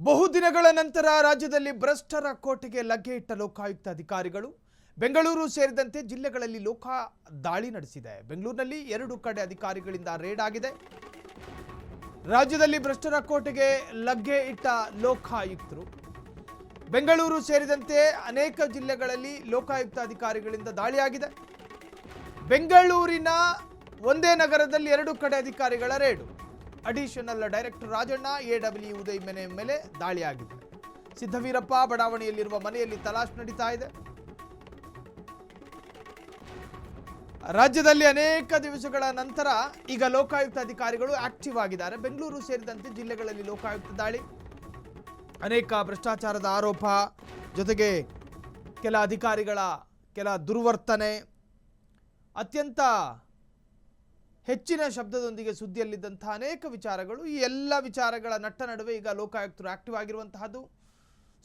ಬಹುದಿನಗಳ ನಂತರ ರಾಜ್ಯದಲ್ಲಿ ಭ್ರಷ್ಟರ ಕೋಟೆಗೆ ಲಗ್ಗೆ ಇಟ್ಟ ಲೋಕಾಯುಕ್ತ ಅಧಿಕಾರಿಗಳು ಬೆಂಗಳೂರು ಸೇರಿದಂತೆ ಜಿಲ್ಲೆಗಳಲ್ಲಿ ಲೋಕ ದಾಳಿ ನಡೆಸಿದೆ. ಬೆಂಗಳೂರಿನಲ್ಲಿ 2 ಕಡೆ ಅಧಿಕಾರಿಗಳಿಂದ ರೇಡ್ ಆಗಿದೆ. ರಾಜ್ಯದಲ್ಲಿ ಭ್ರಷ್ಟರ ಕೋಟೆಗೆ ಲಗ್ಗೆ ಇಟ್ಟ ಲೋಕಾಯುಕ್ತರು ಬೆಂಗಳೂರು ಸೇರಿದಂತೆ ಅನೇಕ ಜಿಲ್ಲೆಗಳಲ್ಲಿ ಲೋಕಾಯುಕ್ತ ಅಧಿಕಾರಿಗಳಿಂದ ದಾಳಿಯಾಗಿದೆ. ಬೆಂಗಳೂರಿನ ಒಂದೇ ನಗರದಲ್ಲಿ 2 ಕಡೆ ಅಧಿಕಾರಿಗಳ ರೇಡು. ಅಡಿಷನಲ್ ಡೈರೆಕ್ಟರ್ ರಾಜಣ್ಣ ಎಡಬ್ಲ್ಯೂ ಉದಯ್ ಮನೆ ಮೇಲೆ ದಾಳಿಯಾಗಿದೆ. ಸಿದ್ದವೀರಪ್ಪ ಬಡಾವಣೆಯಲ್ಲಿರುವ ಮನೆಯಲ್ಲಿ ತಲಾಶ್ ನಡೀತಾ ಇದೆ. ರಾಜ್ಯದಲ್ಲಿ ಅನೇಕ ದಿವಸಗಳ ನಂತರ ಈಗ ಲೋಕಾಯುಕ್ತ ಅಧಿಕಾರಿಗಳು ಆಕ್ಟಿವ್ ಆಗಿದ್ದಾರೆ. ಬೆಂಗಳೂರು ಸೇರಿದಂತೆ ಜಿಲ್ಲೆಗಳಲ್ಲಿ ಲೋಕಾಯುಕ್ತ ದಾಳಿ, ಅನೇಕ ಭ್ರಷ್ಟಾಚಾರದ ಆರೋಪ, ಜೊತೆಗೆ ಕೆಲ ಅಧಿಕಾರಿಗಳ ಕೆಲ ದುರ್ವರ್ತನೆ, ಅತ್ಯಂತ ಹೆಚ್ಚಿನ ಶಬ್ದದೊಂದಿಗೆ ಸುದ್ದಿಯಲ್ಲಿದ್ದಂತಹ ಅನೇಕ ವಿಚಾರಗಳು, ಈ ಎಲ್ಲ ವಿಚಾರಗಳ ನಟ್ಟ ನಡುವೆ ಈಗ ಲೋಕಾಯುಕ್ತರು ಆಕ್ಟಿವ್ ಆಗಿರುವಂತಹದ್ದು.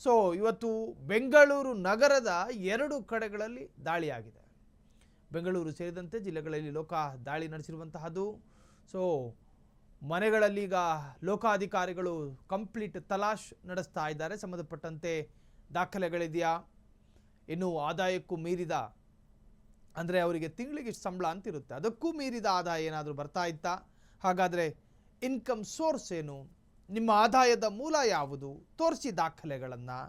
ಸೊ ಇವತ್ತು ಬೆಂಗಳೂರು ನಗರದ 2 ಕಡೆಗಳಲ್ಲಿ ದಾಳಿಯಾಗಿದೆ. ಬೆಂಗಳೂರು ಸೇರಿದಂತೆ ಜಿಲ್ಲೆಗಳಲ್ಲಿ ಲೋಕ ದಾಳಿ ನಡೆಸಿರುವಂತಹದ್ದು. ಸೊ ಮನೆಗಳಲ್ಲಿ ಈಗ ಲೋಕಾಧಿಕಾರಿಗಳು ಕಂಪ್ಲೀಟ್ ತಲಾಶ್ ನಡೆಸ್ತಾ ಇದ್ದಾರೆ. ಸಂಬಂಧಪಟ್ಟಂತೆ ದಾಖಲೆಗಳಿದೆಯಾ, ಇನ್ನು ಆದಾಯಕ್ಕೂ ಮೀರಿದ, ಅಂದರೆ ಅವರಿಗೆ ತಿಂಗಳಿಗೆ ಸಂಬಳ ಅಂತಿರುತ್ತೆ, ಅದಕ್ಕೂ ಮೀರಿದ ಆದಾಯ ಏನಾದರೂ ಬರ್ತಾ ಇತ್ತಾ, ಹಾಗಾದರೆ ಇನ್ಕಮ್ ಸೋರ್ಸ್ ಏನು, ನಿಮ್ಮ ಆದಾಯದ ಮೂಲ ಯಾವುದು, ತೋರಿಸಿ ದಾಖಲೆಗಳನ್ನು.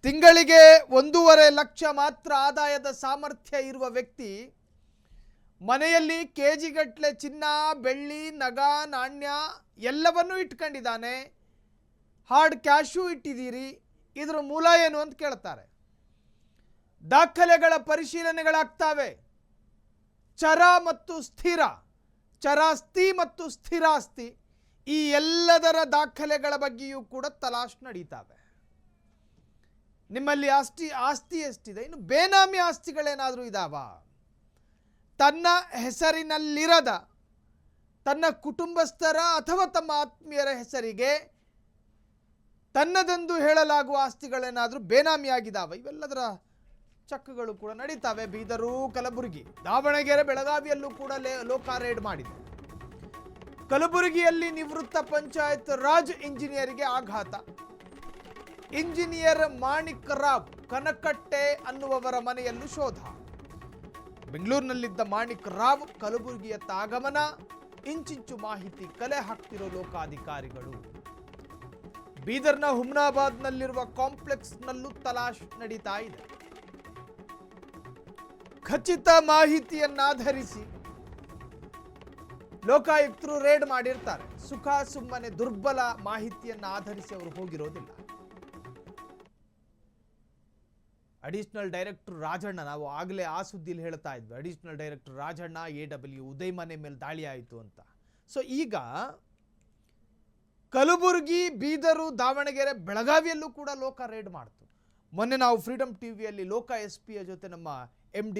ತಿಂಗಳಿಗೆ 1.5 ಲಕ್ಷ ಮಾತ್ರ ಆದಾಯದ ಸಾಮರ್ಥ್ಯ ಇರುವ ವ್ಯಕ್ತಿ ಮನೆಯಲ್ಲಿ ಕೆಜಿಗಟ್ಟಲೆ ಚಿನ್ನ, ಬೆಳ್ಳಿ, ನಗ, ನಾಣ್ಯ ಎಲ್ಲವನ್ನೂ ಇಟ್ಕೊಂಡಿದ್ದಾನೆ, ಹಾರ್ಡ್ ಕ್ಯಾಶು ಇಟ್ಟಿದ್ದೀರಿ, ಇದರ ಮೂಲ ಏನು ಅಂತ ಕೇಳ್ತಾರೆ. ದಾಖಲೆಗಳ ಪರಿಶೀಲನೆಗಳಾಗ್ತವೆ. ಚರ ಮತ್ತು ಸ್ಥಿರ, ಚರಾಸ್ತಿ ಮತ್ತು ಸ್ಥಿರಾಸ್ತಿ, ಈ ಎಲ್ಲದರ ದಾಖಲೆಗಳ ಬಗ್ಗೆಯೂ ಕೂಡ ತಲಾಶ್ ನಡೀತಾವೆ. ನಿಮ್ಮಲ್ಲಿ ಆಸ್ತಿ ಎಷ್ಟಿದೆ, ಇನ್ನು ಬೇನಾಮಿ ಆಸ್ತಿಗಳೇನಾದರೂ ಇದಾವ, ತನ್ನ ಹೆಸರಿನಲ್ಲಿರದ ತನ್ನ ಕುಟುಂಬಸ್ಥರ ಅಥವಾ ತಮ್ಮ ಆತ್ಮೀಯರ ಹೆಸರಿಗೆ ತನ್ನದೆಂದು ಹೇಳಲಾಗುವ ಆಸ್ತಿಗಳೇನಾದರೂ ಬೇನಾಮಿಯಾಗಿದ್ದಾವ, ಇವೆಲ್ಲದರ ಚಕ್ಗಳು ಕೂಡ ನಡೀತಾವೆ. ಬೀದರು, ಕಲಬುರಗಿ, ದಾವಣಗೆರೆ, ಬೆಳಗಾವಿಯಲ್ಲೂ ಕೂಡ ಲೋಕ ರೇಡ್ ಮಾಡಿದೆ. ಕಲಬುರಗಿಯಲ್ಲಿ ನಿವೃತ್ತ ಪಂಚಾಯತ್ ರಾಜ್ ಇಂಜಿನಿಯರಿಗೆ ಆಘಾತ. ಇಂಜಿನಿಯರ್ ಮಾಣಿಕ್ ರಾವ್ ಕನಕಟ್ಟೆ ಅನ್ನುವವರ ಮನೆಯಲ್ಲೂ ಶೋಧ. ಬೆಂಗಳೂರಿನಲ್ಲಿದ್ದ ಮಾಣಿಕ್ ರಾವ್ ಕಲಬುರಗಿಯತ್ತ ಆಗಮನ. ಇಂಚಿಂಚು ಮಾಹಿತಿ ಕಲೆ ಹಾಕ್ತಿರೋ ಲೋಕಾಧಿಕಾರಿಗಳು. ಬೀದರ್ನ ಹುಮ್ನಾಬಾದ್ನಲ್ಲಿರುವ ಕಾಂಪ್ಲೆಕ್ಸ್ನಲ್ಲೂ ತಲಾಶ್ ನಡೀತಾ ಇದೆ. ಖಚಿತ ಮಾಹಿತಿಯನ್ನಾಧರಿಸಿ ಲೋಕಾಯುಕ್ತರು ರೇಡ್ ಮಾಡಿರ್ತಾರೆ. ಸುಖ ಸುಮ್ಮನೆ ದುರ್ಬಲ ಮಾಹಿತಿಯನ್ನು ಆಧರಿಸಿ ಅವರು ಹೋಗಿರೋದಿಲ್ಲ. ಅಡಿಷನಲ್ ಡೈರೆಕ್ಟರ್ ರಾಜಣ್ಣ, ನಾವು ಆಗಲೇ ಆ ಸುದ್ದಿಯಲ್ಲಿ ಹೇಳ್ತಾ ಇದ್ವಿ, ಅಡಿಷನಲ್ ಡೈರೆಕ್ಟರ್ ರಾಜಣ್ಣ ಎಡಬ್ಲ್ಯೂ ಉದಯ್ ಮನೆ ಮೇಲೆ ದಾಳಿ ಆಯಿತು ಅಂತ. ಸೊ ಈಗ ಕಲಬುರಗಿ, ಬೀದರು, ದಾವಣಗೆರೆ, ಬೆಳಗಾವಿಯಲ್ಲೂ ಕೂಡ ಲೋಕ ರೇಡ್ ಮಾಡ್ತು. ಮೊನ್ನೆ ನಾವು ಫ್ರೀಡಮ್ ಟಿವಿಯಲ್ಲಿ ಲೋಕ SP ಜೊತೆ ನಮ್ಮ MD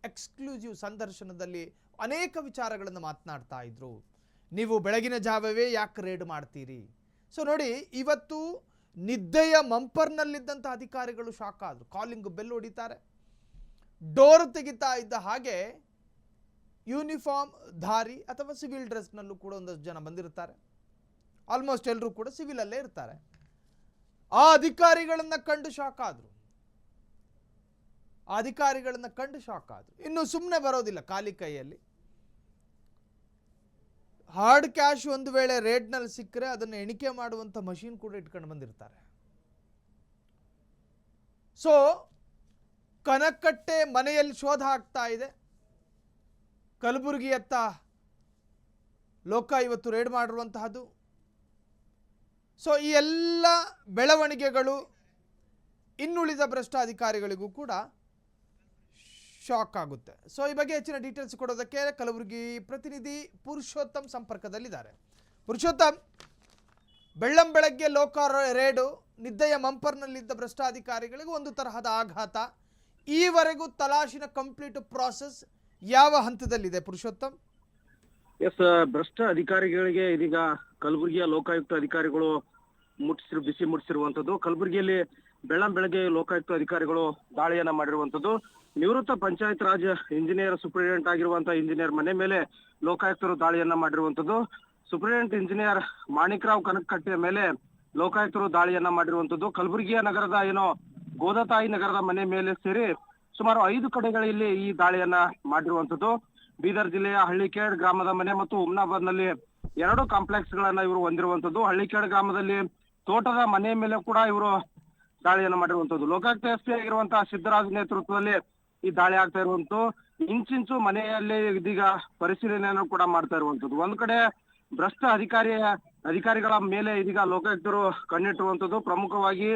ಎಕ್ಸ್ಕ್ಲೂಸಿವ್ ಸಂದರ್ಶನದಲ್ಲಿ ಅನೇಕ ವಿಚಾರಗಳನ್ನು ಮಾತನಾಡ್ತಾ ಇದ್ರು. ನೀವು ಬೆಳಗಿನ ಜಾವವೇ ಯಾಕೆ ರೇಡ್ ಮಾಡ್ತೀರಿ? ಸೊ ನೋಡಿ, ಇವತ್ತು ನಿದ್ದೆಯ ಮಂಪರ್ನಲ್ಲಿದ್ದಂಥ ಅಧಿಕಾರಿಗಳು ಶಾಕ್ ಆದರು. ಕಾಲಿಂಗ್ ಬೆಲ್ ಹೊಡಿತಾರೆ, ಡೋರ್ ತೆಗಿತಾ ಇದ್ದ ಹಾಗೆ ಯೂನಿಫಾರ್ಮ್ ಧಾರಿ ಅಥವಾ ಸಿವಿಲ್ ಡ್ರೆಸ್ನಲ್ಲೂ ಕೂಡ ಒಂದಷ್ಟು ಜನ ಬಂದಿರ್ತಾರೆ. ಆಲ್ಮೋಸ್ಟ್ ಎಲ್ಲರೂ ಕೂಡ ಸಿವಿಲಲ್ಲೇ ಇರ್ತಾರೆ. ಆ ಅಧಿಕಾರಿಗಳನ್ನು ಕಂಡು ಶಾಕ್ ಆದರು. ಇನ್ನು ಸುಮ್ಮನೆ ಬರೋದಿಲ್ಲ ಖಾಲಿ ಕೈಯಲ್ಲಿ. ಹಾರ್ಡ್ ಕ್ಯಾಶ್ ಒಂದು ವೇಳೆ ರೇಡ್ನಲ್ಲಿ ಸಿಕ್ಕರೆ ಅದನ್ನು ಎಣಿಕೆ ಮಾಡುವಂಥ ಮಷೀನ್ ಕೂಡ ಇಟ್ಕೊಂಡು ಬಂದಿರ್ತಾರೆ. ಸೊ ಕನಕಟ್ಟೆ ಮನೆಯಲ್ಲಿ ಶೋಧ ಆಗ್ತಾ ಇದೆ. ಕಲಬುರಗಿಯತ್ತ ಲೋಕ ಇವತ್ತು ರೇಡ್ ಮಾಡಿರುವಂತಹದ್ದು. ಸೊ ಈ ಎಲ್ಲ ಬೆಳವಣಿಗೆಗಳು ಇನ್ನುಳಿದ ಭ್ರಷ್ಟ ಅಧಿಕಾರಿಗಳಿಗೂ ಕೂಡ ಶಾಕ್ ಆಗುತ್ತೆ. ಸೊ ಈ ಬಗ್ಗೆ ಹೆಚ್ಚಿನ ಡೀಟೇಲ್ಸ್ ಕೊಡೋದಕ್ಕೆ ಕಲಬುರಗಿ ಪ್ರತಿನಿಧಿ ಪುರುಷೋತ್ತಮ್ ಸಂಪರ್ಕದಲ್ಲಿದ್ದಾರೆ. ಪುರುಷೋತ್ತಮ್, ಬೆಳ್ಳಂಬೆಳಗ್ಗೆ ಲೋಕ ರೇಡು, ನಿದ್ದೆಯ ಮಂಪರ್ನಲ್ಲಿದ್ದ ಭ್ರಷ್ಟ ಅಧಿಕಾರಿಗಳಿಗೆ ಒಂದು ತರಹದ ಆಘಾತ. ಈವರೆಗೂ ತಲಾಶಿನ ಕಂಪ್ಲೀಟ್ ಪ್ರಾಸೆಸ್ ಯಾವ ಹಂತದಲ್ಲಿದೆ ಪುರುಷೋತ್ತಮ್? ಎಸ್, ಭ್ರಷ್ಟ ಅಧಿಕಾರಿಗಳಿಗೆ ಇದೀಗ ಕಲಬುರಗಿಯ ಲೋಕಾಯುಕ್ತ ಅಧಿಕಾರಿಗಳು ಬಿಸಿ ಮುಟ್ಟಿಸಿರುವಂತದ್ದು. ಕಲಬುರಗಿಯಲ್ಲಿ ಬೆಳ್ಳಂಬೆಳಗ್ಗೆ ಲೋಕಾಯುಕ್ತ ಅಧಿಕಾರಿಗಳು ದಾಳಿಯನ್ನ ಮಾಡಿರುವಂತದ್ದು. ನಿವೃತ್ತ ಪಂಚಾಯತ್ ರಾಜ್ ಇಂಜಿನಿಯರ್ ಸೂಪರಿಂಟೆಂಡೆಂಟ್ ಆಗಿರುವಂತಹ ಇಂಜಿನಿಯರ್ ಮನೆ ಮೇಲೆ ಲೋಕಾಯುಕ್ತರು ದಾಳಿಯನ್ನ ಮಾಡಿರುವಂತದ್ದು. ಸೂಪರಿಂಟೆಂಡೆಂಟ್ ಇಂಜಿನಿಯರ್ ಮಾಣಿಕ್ ರಾವ್ ಕನಕಟ್ಟೆಯ ಮೇಲೆ ಲೋಕಾಯುಕ್ತರು ದಾಳಿಯನ್ನ ಮಾಡಿರುವಂತದ್ದು. ಕಲಬುರಗಿಯ ನಗರದ ಏನೋ ಗೋದತಾಯಿ ನಗರದ ಮನೆ ಮೇಲೆ ಸೇರಿ ಸುಮಾರು 5 ಕಡೆಗಳಲ್ಲಿ ಈ ದಾಳಿಯನ್ನ ಮಾಡಿರುವಂತದ್ದು. ಬೀದರ್ ಜಿಲ್ಲೆಯ ಹಳ್ಳಿಕೇಡ್ ಗ್ರಾಮದ ಮನೆ ಮತ್ತು ಹುಮ್ನಾಬಾದ್ ನಲ್ಲಿ 2 ಕಾಂಪ್ಲೆಕ್ಸ್ ಗಳನ್ನ ಇವರು ಹೊಂದಿರುವಂತದ್ದು. ಹಳ್ಳಿಕೇಡ್ ಗ್ರಾಮದಲ್ಲಿ ತೋಟದ ಮನೆ ಮೇಲೆ ಕೂಡ ಇವರು ದಾಳಿಯನ್ನ ಮಾಡಿರುವಂತದ್ದು. ಲೋಕಾಯುಕ್ತ ಎಸ್ಪಿ ಆಗಿರುವಂತಹ ಸಿದ್ದರಾಜ್ ನೇತೃತ್ವದಲ್ಲಿ ಈ ದಾಳಿ ಆಗ್ತಾ ಇರುವಂತದ್ದು. ಇಂಚಿಂಚು ಮನೆಯಲ್ಲಿ ಇದೀಗ ಪರಿಶೀಲನೆಯನ್ನು ಕೂಡ ಮಾಡ್ತಾ ಇರುವಂತದ್ದು. ಒಂದ್ ಕಡೆ ಭ್ರಷ್ಟ ಅಧಿಕಾರಿಗಳ ಮೇಲೆ ಇದೀಗ ಲೋಕಾಯುಕ್ತರು ಕಣ್ಣಿಟ್ಟಿರುವಂತದ್ದು. ಪ್ರಮುಖವಾಗಿ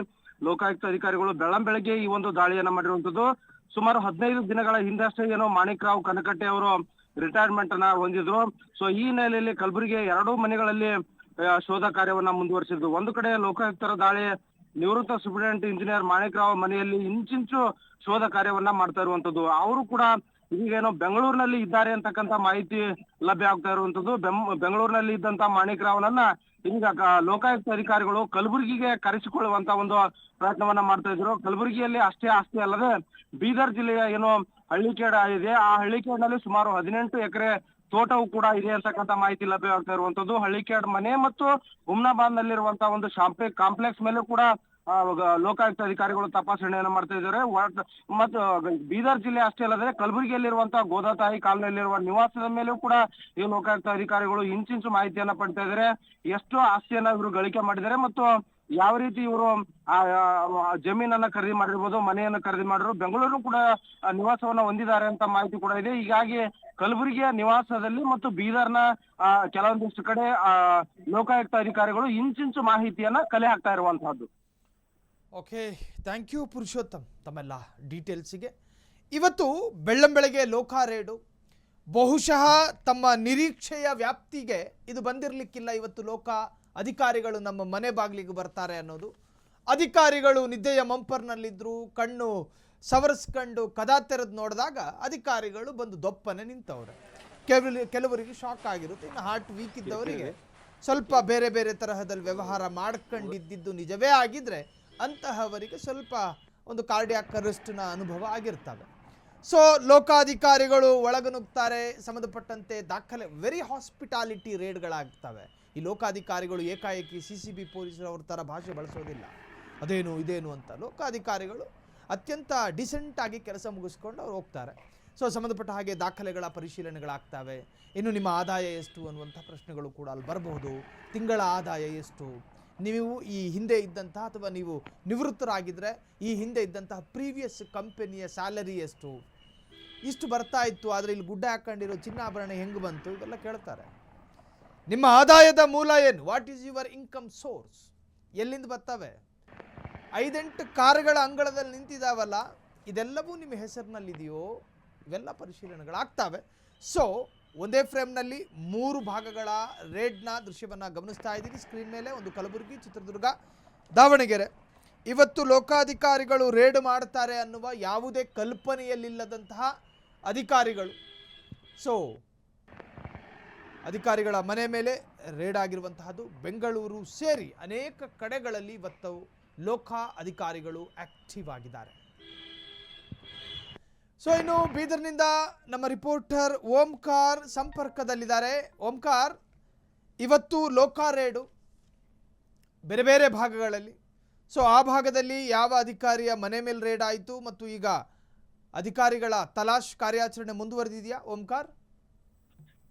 ಲೋಕಾಯುಕ್ತ ಅಧಿಕಾರಿಗಳು ಬೆಳಗ್ಗೆ ಈ ಒಂದು ದಾಳಿಯನ್ನ ಮಾಡಿರುವಂತದ್ದು. ಸುಮಾರು 15 ದಿನಗಳ ಹಿಂದಷ್ಟೇ ಏನೋ ಮಾಣಿಕ್ ರಾವ್ ಕನಕಟ್ಟೆ ಅವರು ರಿಟೈರ್ಮೆಂಟ್ ಅನ್ನ ಹೊಂದಿದ್ರು. ಸೊ ಈ ಹಿನ್ನೆಲೆಯಲ್ಲಿ ಕಲಬುರಗಿ 2 ಮನೆಗಳಲ್ಲಿ ಶೋಧ ಕಾರ್ಯವನ್ನ ಮುಂದುವರಿಸಿದ್ರು. ಒಂದು ಕಡೆ ಲೋಕಾಯುಕ್ತರ ದಾಳಿ ನಿವೃತ್ತ ಸೂಪರಿಂಟೆಂಡೆಂಟ್ ಇಂಜಿನಿಯರ್ ಮಾಣಿಕ್ ರಾವ್ ಮನೆಯಲ್ಲಿ ಇಂಚಿಂಚು ಶೋಧ ಕಾರ್ಯವನ್ನ ಮಾಡ್ತಾ ಇರುವಂತದ್ದು. ಅವರು ಕೂಡ ಈಗೇನೋ ಬೆಂಗಳೂರಿನಲ್ಲಿ ಇದ್ದಾರೆ ಅಂತಕ್ಕಂಥ ಮಾಹಿತಿ ಲಭ್ಯ ಆಗ್ತಾ ಇರುವಂತದ್ದು. ಬೆಂಗಳೂರಿನಲ್ಲಿ ಇದ್ದಂತ ಮಾಣಿಕ್ ರಾವ್ನನ್ನ ಈಗ ಲೋಕಾಯುಕ್ತ ಅಧಿಕಾರಿಗಳು ಕಲಬುರಗಿಗೆ ಕರೆಸಿಕೊಳ್ಳುವಂತ ಒಂದು ಪ್ರಯತ್ನವನ್ನ ಮಾಡ್ತಾ ಇದ್ರು. ಕಲಬುರಗಿಯಲ್ಲಿ ಅಷ್ಟೇ ಅಲ್ಲದೆ ಬೀದರ್ ಜಿಲ್ಲೆಯ ಏನೋ ಹಳ್ಳಿಕೇಡ್ ಇದೆ, ಆ ಹಳ್ಳಿಕೇಡ್ನಲ್ಲಿ ಸುಮಾರು 18 ಎಕರೆ ತೋಟವು ಕೂಡ ಇದೆ ಅಂತಕ್ಕಂಥ ಮಾಹಿತಿ ಲಭ್ಯವಾಗ್ತಾ ಇರುವಂತದ್ದು. ಹಳ್ಳಿಕೇಡ್ ಮನೆ ಮತ್ತು ಹುಮ್ನಾಬಾದ್ ನಲ್ಲಿರುವಂತಹ ಒಂದು ಕಾಂಪ್ಲೆಕ್ಸ್ ಮೇಲೂ ಕೂಡ ಲೋಕಾಯುಕ್ತ ಅಧಿಕಾರಿಗಳು ತಪಾಸಣೆಯನ್ನು ಮಾಡ್ತಾ ಇದ್ದಾರೆ. ಮತ್ತು ಬೀದರ್ ಜಿಲ್ಲೆ ಅಷ್ಟೇ ಅಲ್ಲದೆ ಕಲಬುರಗಿಯಲ್ಲಿರುವಂತಹ ಗೋದಾತಾಯಿ ಕಾಲೋನಿಯಲ್ಲಿರುವ ನಿವಾಸದ ಮೇಲೂ ಕೂಡ ಈ ಲೋಕಾಯುಕ್ತ ಅಧಿಕಾರಿಗಳು ಇಂಚಿಂಚು ಮಾಹಿತಿಯನ್ನ ಪಡಿತಾ ಇದ್ದಾರೆ. ಎಷ್ಟು ಆಸ್ತಿಯನ್ನ ಇವರು ಗಳಿಕೆ ಮಾಡಿದ್ದಾರೆ ಮತ್ತು ಯಾವ ರೀತಿ ಇವರು ಜಮೀನನ್ನ ಖರೀದಿ ಮಾಡಿರ್ಬೋದು, ಮನೆಯನ್ನ ಖರೀದಿ ಮಾಡಿದ್ರು, ಬೆಂಗಳೂರು ಕೂಡ ನಿವಾಸವನ್ನ ಹೊಂದಿದ್ದಾರೆ ಅಂತ ಮಾಹಿತಿ ಕೂಡ ಇದೆ. ಹೀಗಾಗಿ ಕಲಬುರಗಿಯ ನಿವಾಸದಲ್ಲಿ ಮತ್ತು ಬೀದರ್ನ ಕೆಲವೊಂದಿಷ್ಟು ಕಡೆ ಲೋಕಾಯುಕ್ತ ಅಧಿಕಾರಿಗಳು ಇಂಚಿಂಚು ಮಾಹಿತಿಯನ್ನ ಕಲೆ ಹಾಕ್ತಾ ಇರುವಂತಹದ್ದು. ಓಕೆ, ಥ್ಯಾಂಕ್ ಯು ಪುರುಷೋತ್ತಮ್ ತಮ್ಮೆಲ್ಲ ಡೀಟೇಲ್ಸಿಗೆ. ಇವತ್ತು ಬೆಳ್ಳಂಬೆಳಗ್ಗೆ ಲೋಕ ರೇಡು ಬಹುಶಃ ತಮ್ಮ ನಿರೀಕ್ಷೆಯ ವ್ಯಾಪ್ತಿಗೆ ಇದು ಬಂದಿರಲಿಕ್ಕಿಲ್ಲ. ಇವತ್ತು ಲೋಕ ಅಧಿಕಾರಿಗಳು ನಮ್ಮ ಮನೆ ಬಾಗಿಲಿಗೆ ಬರ್ತಾರೆ ಅನ್ನೋದು. ಅಧಿಕಾರಿಗಳು ನಿದ್ದೆಯ ಮಂಪರ್ನಲ್ಲಿದ್ದರು, ಕಣ್ಣು ಸವರಿಸ್ಕೊಂಡು ಕದಾ ತೆರೆದು ನೋಡಿದಾಗ ಅಧಿಕಾರಿಗಳು ಬಂದು ದೊಪ್ಪನೆ ನಿಂತವ್ರೆ. ಕೆಲವರಿಗೆ ಶಾಕ್ ಆಗಿರುತ್ತೆ. ಇನ್ನು ಹಾರ್ಟ್ ವೀಕ್ ಇದ್ದವರಿಗೆ ಸ್ವಲ್ಪ ಬೇರೆ ಬೇರೆ ತರಹದಲ್ಲಿ ವ್ಯವಹಾರ ಮಾಡ್ಕೊಂಡಿದ್ದು ನಿಜವೇ ಆಗಿದ್ರೆ ಅಂತಹವರಿಗೆ ಸ್ವಲ್ಪ ಒಂದು ಕಾರ್ಡಿಯಾಕ್ ಅರೆಸ್ಟ್ನ ಅನುಭವ ಆಗಿರ್ತವೆ. ಸೊ ಲೋಕಾಧಿಕಾರಿಗಳು ಒಳಗನುಗ್ತಾರೆ, ಸಂಬಂಧಪಟ್ಟಂತೆ ದಾಖಲೆ ವೆರಿ ಹಾಸ್ಪಿಟಾಲಿಟಿ ರೇಡ್ಗಳಾಗ್ತವೆ. ಈ ಲೋಕಾಧಿಕಾರಿಗಳು ಏಕಾಏಕಿ CCB ಪೊಲೀಸರು ಅವ್ರ ಥರ ಭಾಷೆ ಬಳಸೋದಿಲ್ಲ, ಅದೇನು ಇದೇನು ಅಂತ. ಲೋಕಾಧಿಕಾರಿಗಳು ಅತ್ಯಂತ ಡಿಸೆಂಟಾಗಿ ಕೆಲಸ ಮುಗಿಸ್ಕೊಂಡು ಅವ್ರು ಹೋಗ್ತಾರೆ. ಸೊ ಸಂಬಂಧಪಟ್ಟ ಹಾಗೆ ದಾಖಲೆಗಳ ಪರಿಶೀಲನೆಗಳಾಗ್ತವೆ. ಇನ್ನು ನಿಮ್ಮ ಆದಾಯ ಎಷ್ಟು ಅನ್ನುವಂಥ ಪ್ರಶ್ನೆಗಳು ಕೂಡ ಅಲ್ಲಿ ಬರಬಹುದು. ತಿಂಗಳ ಆದಾಯ ಎಷ್ಟು, ನೀವು ಈ ಹಿಂದೆ ಇದ್ದಂತಹ ಅಥವಾ ನೀವು ನಿವೃತ್ತರಾಗಿದ್ದರೆ ಈ ಹಿಂದೆ ಇದ್ದಂತಹ ಪ್ರೀವಿಯಸ್ ಕಂಪನಿಯ ಸ್ಯಾಲರಿ ಎಷ್ಟು, ಇಷ್ಟು ಬರ್ತಾ ಇತ್ತು, ಆದರೆ ಇಲ್ಲಿ ಗುಡ್ಡ ಹಾಕೊಂಡಿರೋ ಚಿನ್ನಾಭರಣ ಹೆಂಗೆ ಬಂತು, ಇವೆಲ್ಲ ಕೇಳ್ತಾರೆ. ನಿಮ್ಮ ಆದಾಯದ ಮೂಲ ಏನು, what is your income source, ಎಲ್ಲಿಂದ ಬರ್ತವೆ. 5-8 ಕಾರುಗಳ ಅಂಗಳದಲ್ಲಿ ನಿಂತಿದ್ದಾವಲ್ಲ, ಇದೆಲ್ಲವೂ ನಿಮ್ಮ ಹೆಸರಿನಲ್ಲಿದೆಯೋ, ಇವೆಲ್ಲ ಪರಿಶೀಲನೆಗಳಾಗ್ತವೆ. ಸೊ ಒಂದೇ ಫ್ರೇಮ್ನಲ್ಲಿ 3 ಭಾಗಗಳ ರೇಡ್ನ ದೃಶ್ಯವನ್ನು ಗಮನಿಸ್ತಾ ಇದ್ದೀರಿ ಸ್ಕ್ರೀನ್ ಮೇಲೆ. ಒಂದು ಕಲಬುರಗಿ, ಚಿತ್ರದುರ್ಗ, ದಾವಣಗೆರೆ. ಇವತ್ತು ಲೋಕಾಧಿಕಾರಿಗಳು ರೇಡ್ ಮಾಡ್ತಾರೆ ಅನ್ನುವ ಯಾವುದೇ ಕಲ್ಪನೆಯಲ್ಲಿಲ್ಲದಂತಹ ಅಧಿಕಾರಿಗಳು. ಸೊ ಅಧಿಕಾರಿಗಳ ಮನೆ ಮೇಲೆ ರೇಡ್ ಆಗಿರುವಂತಹದ್ದು. ಬೆಂಗಳೂರು ಸೇರಿ ಅನೇಕ ಕಡೆಗಳಲ್ಲಿ ಇವತ್ತು ಲೋಕ ಅಧಿಕಾರಿಗಳು ಆಕ್ಟಿವ್ ಆಗಿದ್ದಾರೆ. ಸೊ ಇನ್ನು ಬೀದರ್ನಿಂದ ನಮ್ಮ ರಿಪೋರ್ಟರ್ ಓಂಕಾರ್ ಸಂಪರ್ಕದಲ್ಲಿದ್ದಾರೆ. ಓಂಕಾರ್, ಇವತ್ತು ಲೋಕ ರೇಡು ಬೇರೆ ಬೇರೆ ಭಾಗಗಳಲ್ಲಿ. ಸೊ ಆ ಭಾಗದಲ್ಲಿ ಯಾವ ಅಧಿಕಾರಿಯ ಮನೆ ಮೇಲೆ ರೇಡ್ ಆಯಿತು ಮತ್ತು ಈಗ ಅಧಿಕಾರಿಗಳ ತಲಾಶ್ ಕಾರ್ಯಾಚರಣೆ ಮುಂದುವರೆದಿದೆಯಾ ಓಂಕಾರ್?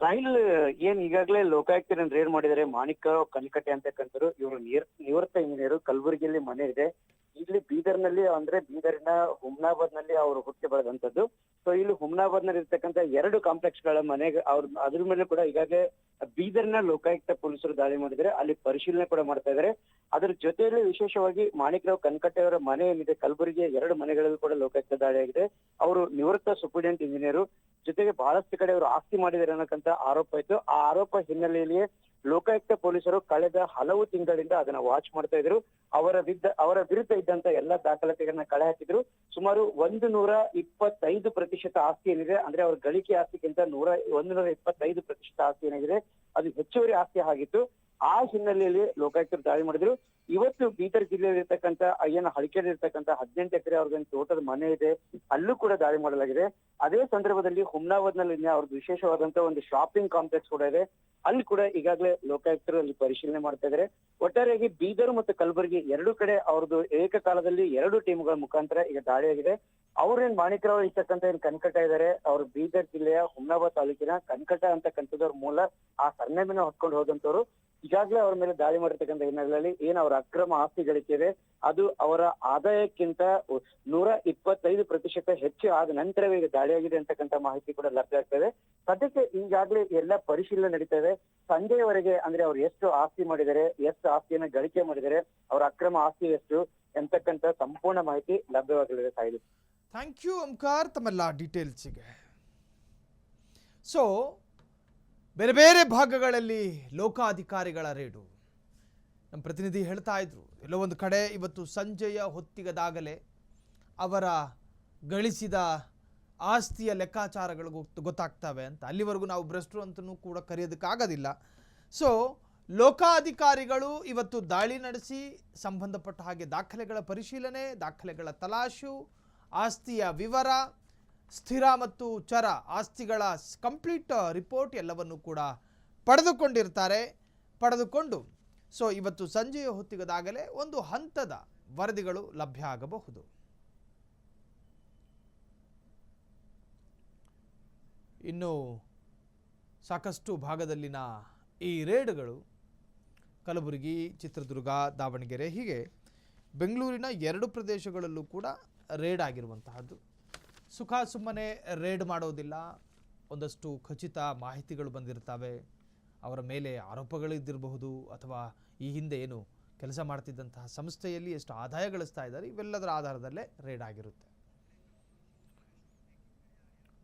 ಸಾಹಿಲ್, ಏನ್ ಈಗಾಗಲೇ ಲೋಕಾಯುಕ್ತರನ್ನು ರೇಡ್ ಮಾಡಿದ್ದಾರೆ. ಮಾಣಿಕ್ ಕನಿಕಟ್ಟೆ ಅಂತಕ್ಕಂಥವ್ರು, ಇವರು ನಿವೃತ್ತ ಇಂಜಿನಿಯರ್. ಕಲಬುರಗಿಯಲ್ಲಿ ಮನೆ ಇದೆ. ಇಲ್ಲಿ ಬೀದರ್ನಲ್ಲಿ ಅಂದ್ರೆ ಬೀದರಿನ ಹುಮ್ನಾಬಾದ್ ನಲ್ಲಿ ಅವರು ಹುಟ್ಟಿ ಬೆಳೆದಂತದ್ದು. ಸೊ ಇಲ್ಲಿ ಹುಮ್ನಾಬಾದ್ ನಲ್ಲಿ ಇರ್ತಕ್ಕಂಥ 2 ಕಾಂಪ್ಲೆಕ್ಸ್ ಗಳ ಮನೆಗೆ ಅದ್ರ ಮೇಲೆ ಕೂಡ ಈಗಾಗಲೇ ಬೀದರ್ನ ಲೋಕಾಯುಕ್ತ ಪೊಲೀಸರು ದಾಳಿ ಮಾಡಿದ್ದಾರೆ. ಅಲ್ಲಿ ಪರಿಶೀಲನೆ ಕೂಡ ಮಾಡ್ತಾ ಇದ್ದಾರೆ. ಅದ್ರ ಜೊತೆಯಲ್ಲಿ ವಿಶೇಷವಾಗಿ ಮಾಣಿಕ್ ರಾವ್ ಕನಕಟ್ಟೆ ಅವರ ಮನೆ ಏನಿದೆ ಕಲಬುರಗಿಯ 2 ಮನೆಗಳಲ್ಲಿ ಕೂಡ ಲೋಕಾಯುಕ್ತ ದಾಳಿ ಆಗಿದೆ. ಅವರು ನಿವೃತ್ತ ಸೂಪರಿಂಟೆಂಡೆಂಟ್ ಇಂಜಿನಿಯರ್. ಜೊತೆಗೆ ಬಹಳಷ್ಟು ಕಡೆ ಅವರು ಆಸ್ತಿ ಮಾಡಿದ್ದಾರೆ ಅನ್ನೋಕ್ಕಂತ ಆರೋಪ ಇತ್ತು. ಆ ಆರೋಪ ಹಿನ್ನೆಲೆಯಲ್ಲಿಯೇ ಲೋಕಾಯುಕ್ತ ಪೊಲೀಸರು ಕಳೆದ ಹಲವು ತಿಂಗಳಿಂದ ಅದನ್ನ ವಾಚ್ ಮಾಡ್ತಾ ಇದ್ರು. ಅವರ ವಿರುದ್ಧ ಇದ್ದಂತ ಎಲ್ಲಾ ದಾಖಲಾತಿಗಳನ್ನ ಕಳೆ ಹಾಕಿದ್ರು. ಸುಮಾರು 125% ಆಸ್ತಿ ಏನಿದೆ, ಅಂದ್ರೆ ಅವ್ರ ಗಳಿಕೆ ಆಸ್ತಿಗಿಂತ 125% ಆಸ್ತಿ ಏನಾಗಿದೆ ಅದು ಹೆಚ್ಚುವರಿ ಆಸ್ತಿ ಆಗಿತ್ತು. ಆ ಹಿನ್ನೆಲೆಯಲ್ಲಿ ಲೋಕಾಯುಕ್ತರು ದಾಳಿ ಮಾಡಿದ್ರು. ಇವತ್ತು ಬೀದರ್ ಜಿಲ್ಲೆಯಲ್ಲಿರ್ತಕ್ಕಂಥ ಏನು ಹಳಿಕೆಯಲ್ಲಿರ್ತಕ್ಕಂಥ 18 ಎಕರೆ ಅವ್ರಿಗೆ ತೋಟದ ಮನೆ ಇದೆ, ಅಲ್ಲೂ ಕೂಡ ದಾಳಿ ಮಾಡಲಾಗಿದೆ. ಅದೇ ಸಂದರ್ಭದಲ್ಲಿ ಹುಮ್ನಾಬಾದ್ನಲ್ಲಿ ಅವ್ರದ್ದು ವಿಶೇಷವಾದಂತಹ ಒಂದು ಶಾಪಿಂಗ್ ಕಾಂಪ್ಲೆಕ್ಸ್ ಕೂಡ ಇದೆ, ಅಲ್ಲಿ ಕೂಡ ಈಗಾಗಲೇ ಲೋಕಾಯುಕ್ತರು ಅಲ್ಲಿ ಪರಿಶೀಲನೆ ಮಾಡ್ತಾ ಇದ್ದಾರೆ. ಒಟ್ಟಾರೆಯಾಗಿ ಬೀದರ್ ಮತ್ತು ಕಲಬುರಗಿ ಎರಡು ಕಡೆ ಅವ್ರದ್ದು ಏಕಕಾಲದಲ್ಲಿ 2 ಟೀಮ್ಗಳ ಮುಖಾಂತರ ಈಗ ದಾಳಿಯಾಗಿದೆ. ಅವ್ರೇನ್ ಮಾಣಿಕರಾವ್ ಇರ್ತಕ್ಕಂಥ ಏನ್ ಕನಕಟ ಇದ್ದಾರೆ, ಅವರು ಬೀದರ್ ಜಿಲ್ಲೆಯ ಹುಮ್ನಾಬಾದ್ ತಾಲೂಕಿನ ಕನಕಟ ಅಂತಕ್ಕಂಥದ್ದವ್ರ ಮೂಲ ಆ ಸರ್ನೇಮಿನ ಹೊತ್ಕೊಂಡು ಹೋದಂತವ್ರು. ಈಗಾಗಲೇ ಅವ್ರ ಮೇಲೆ ದಾಳಿ ಮಾಡಿರ್ತಕ್ಕಂಥ ಹಿನ್ನೆಲೆಯಲ್ಲಿ ಏನ್ ಅವರ ಅಕ್ರಮ ಆಸ್ತಿ ಗಳಿಕೆ ಇದೆ ಅದು ಅವರ ಆದಾಯಕ್ಕಿಂತ 125% ಹೆಚ್ಚು ಆದ ನಂತರವೇ ಈಗ ದಾಳಿಯಾಗಿದೆ ಅಂತಕ್ಕಂಥ ಮಾಹಿತಿ ಕೂಡ ಲಭ್ಯ ಆಗ್ತದೆ. ಸದ್ಯಕ್ಕೆ ಈಗಾಗಲೇ ಎಲ್ಲ ಪರಿಶೀಲನೆ ನಡೀತಾ ಇದೆ. ಸಂಜೆಯವರೆಗೆ ಅಂದ್ರೆ ಅವ್ರು ಎಷ್ಟು ಆಸ್ತಿ ಮಾಡಿದ್ದಾರೆ, ಎಷ್ಟು ಆಸ್ತಿಯನ್ನ ಗಳಿಕೆ ಮಾಡಿದ್ದಾರೆ, ಅವರ ಅಕ್ರಮ ಆಸ್ತಿ ಎಷ್ಟು ಎಂತಕ್ಕಂಥ ಸಂಪೂರ್ಣ ಮಾಹಿತಿ ಲಭ್ಯವಾಗಲಿದೆ. ಸಾಯಿಲ್, ಥ್ಯಾಂಕ್ ಯು ಓಂಕಾರ್ ತಮ್ಮೆಲ್ಲ ಡೀಟೇಲ್ಸಿಗೆ. ಸೊ ಬೇರೆ ಬೇರೆ ಭಾಗಗಳಲ್ಲಿ ಲೋಕಾಧಿಕಾರಿಗಳ ರೇಡು. ನಮ್ಮ ಪ್ರತಿನಿಧಿ ಹೇಳ್ತಾ ಇದ್ರು, ಎಲ್ಲೋ ಒಂದು ಕಡೆ ಇವತ್ತು ಸಂಜೆಯ ಹೊತ್ತಿಗದಾಗಲೇ ಅವರ ಗಳಿಸಿದ ಆಸ್ತಿಯ ಲೆಕ್ಕಾಚಾರಗಳು ಗೊತ್ತಾಗ್ತವೆ ಅಂತ. ಅಲ್ಲಿವರೆಗೂ ನಾವು ಭ್ರಷ್ಟರು ಅಂತಲೂ ಕೂಡ ಕರೆಯೋದಕ್ಕಾಗೋದಿಲ್ಲ. ಸೊ ಲೋಕಾಧಿಕಾರಿಗಳು ಇವತ್ತು ದಾಳಿ ನಡೆಸಿ ಸಂಬಂಧಪಟ್ಟ ಹಾಗೆ ದಾಖಲೆಗಳ ಪರಿಶೀಲನೆ, ದಾಖಲೆಗಳ ತಲಾಶು, ಆಸ್ತಿಯ ವಿವರ, ಸ್ಥಿರ ಮತ್ತು ಚರ ಆಸ್ತಿಗಳ ಕಂಪ್ಲೀಟ್ ರಿಪೋರ್ಟ್ ಎಲ್ಲವನ್ನು ಕೂಡ ಪಡೆದುಕೊಂಡು ಸೊ ಇವತ್ತು ಸಂಜೆಯ ಹೊತ್ತಿಗದಾಗಲೇ ಒಂದು ಹಂತದ ವರದಿಗಳು ಲಭ್ಯ ಆಗಬಹುದು. ಇನ್ನು ಸಾಕಷ್ಟು ಭಾಗದಲ್ಲಿನ ಈ ರೇಡ್ಗಳು ಕಲಬುರಗಿ, ಚಿತ್ರದುರ್ಗ, ದಾವಣಗೆರೆ ಹೀಗೆ ಬೆಂಗಳೂರಿನ 2 ಪ್ರದೇಶಗಳಲ್ಲೂ ಕೂಡ ರೇಡ್ ಆಗಿರುವಂತಹದ್ದು. ಸುಮ್ಮನೆ ರೇಡ್ ಮಾಡೋದಿಲ್ಲ, ಒಂದಷ್ಟು ಖಚಿತ ಮಾಹಿತಿಗಳು ಬಂದಿರ್ತವೆ. ಅವರ ಮೇಲೆ ಆರೋಪಗಳಿದ್ದಿರಬಹುದು, ಅಥವಾ ಈ ಹಿಂದೆ ಏನು ಕೆಲಸ ಮಾಡ್ತಿದ್ದಂತಹ ಸಂಸ್ಥೆಯಲ್ಲಿ ಎಷ್ಟು ಆದಾಯ ಗಳಿಸ್ತಾ ಇದ್ದಾರೆ, ಇವೆಲ್ಲದರ ಆಧಾರದಲ್ಲೇ ರೇಡ್ ಆಗಿರುತ್ತೆ.